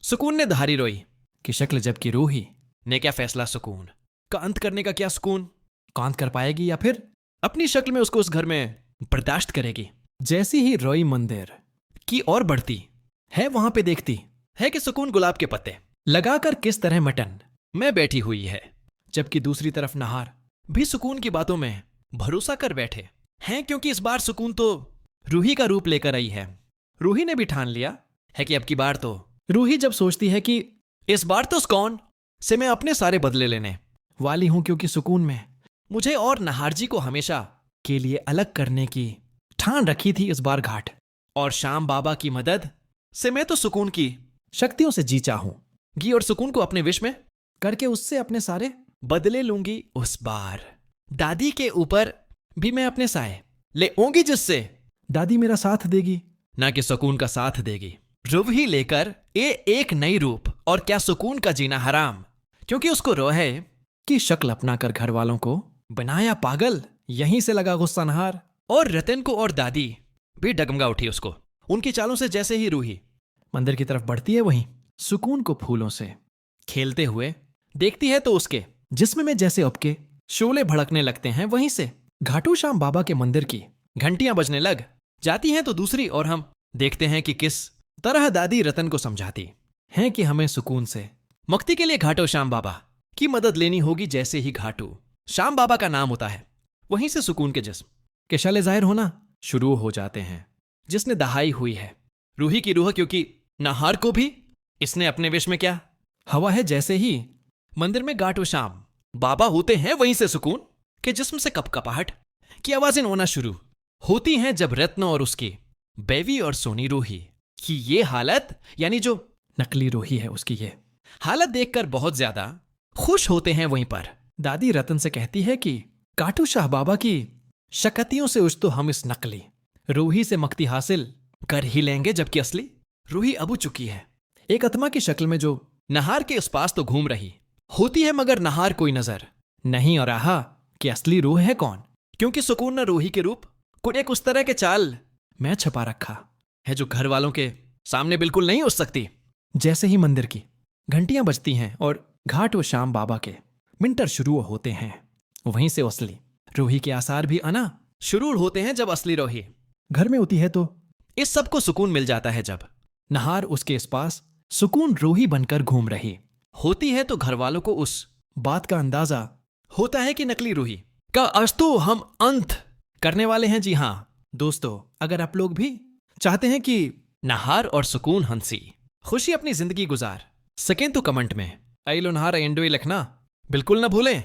सुकून ने धारी रोई की शक्ल, जबकि रूही ने क्या फैसला सुकून का अंत करने का क्या सुकून कांत कर पाएगी या फिर अपनी शक्ल में उसको उस घर में बर्दाश्त करेगी। जैसी ही रोई मंदिर की ओर बढ़ती है, वहां पे देखती है कि सुकून गुलाब के पत्ते लगाकर किस तरह मटन में बैठी हुई है, जबकि दूसरी तरफ नहार भी सुकून की बातों में भरोसा कर बैठे हैं, क्योंकि इस बार सुकून तो रूही का रूप लेकर आई है। रूही ने भी ठान लिया है कि अब की बार तो रूही जब सोचती है कि इस बार तो सुकून से मैं अपने सारे बदले लेने वाली हूं, क्योंकि सुकून में मुझे और नहार जी को हमेशा के लिए अलग करने की ठान रखी थी इस बार घाट, और श्याम बाबा की मदद से मैं तो सुकून की शक्तियों से जी चाहूंगी और सुकून को अपने विश में करके उससे अपने सारे बदले लूंगी। उस बार दादी के ऊपर भी मैं अपने साए ले आऊंगी, जिससे दादी मेरा साथ देगी, ना कि सुकून का साथ देगी। रूही लेकर एक नई रूप, और क्या सुकून का जीना हराम, क्योंकि उसको रोहे की शक्ल अपनाकर घर वालों को बनाया पागल। यहीं से लगा गुस्सा नहार और रतन को, और दादी भी डगमगा उठी उसको उनकी चालों से। जैसे ही रूही मंदिर की तरफ बढ़ती है, वहीं सुकून को फूलों से खेलते हुए देखती है, तो उसके जिस्म में जैसे उपके शोले भड़कने लगते हैं। वहीं से घाटू श्याम बाबा के मंदिर की घंटियां बजने लग जाती हैं, तो दूसरी ओर हम देखते हैं कि किस तरह दादी रतन को समझाती हैं कि हमें सुकून से मुक्ति के लिए घाटू श्याम बाबा की मदद लेनी होगी। जैसे ही घाटू श्याम बाबा का नाम होता है, वहीं से सुकून के जिस्म के शले जाहिर होना शुरू हो जाते हैं, जिसने दहाई हुई है रूही की रूह, क्योंकि नहार को भी इसने अपने विश में क्या हवा है। जैसे ही मंदिर में घाटू श्याम बाबा होते हैं, वहीं से सुकून के जिस्म से कपकपाहट की आवाजें होना शुरू होती हैं, जब रत्न और उसकी बेवी और सोनी रूही की ये हालत, यानी जो नकली रूही है उसकी ये हालत देखकर बहुत ज्यादा खुश होते हैं। वहीं पर दादी रतन से कहती है कि घाटू शाह बाबा की शकतियों से उस तो हम इस नकली रूही से मुक्ति हासिल कर ही लेंगे, जबकि असली रूही अब चुकी है एक आत्मा की शक्ल में, जो नहार के उस पास तो घूम रही होती है, मगर नहार कोई नजर नहीं आ रहा कि असली रूह है कौन, क्योंकि सुकून ने रूही के रूप को एक उस तरह के चाल में छपा रखा है जो घर वालों के सामने बिल्कुल नहीं उठ सकती। जैसे ही मंदिर की घंटियां बजती हैं और घाट व श्याम बाबा के मिंटर शुरू होते हैं, वहीं से असली रूही के आसार भी आना शुरू होते हैं। जब असली रूही घर में होती है, तो इस सब को सुकून मिल जाता है। जब नहार उसके इस पास सुकून रूही बनकर घूम रही होती है, तो घर वालों को उस बात का अंदाजा होता है कि नकली रूही का अस्तु हम अंत करने वाले हैं। जी हां दोस्तों, अगर आप लोग भी चाहते हैं कि नहार और सुकून हंसी खुशी अपनी जिंदगी गुजार सकें, तो कमेंट में आई लो नहार एंडोई लिखना बिल्कुल ना भूलें।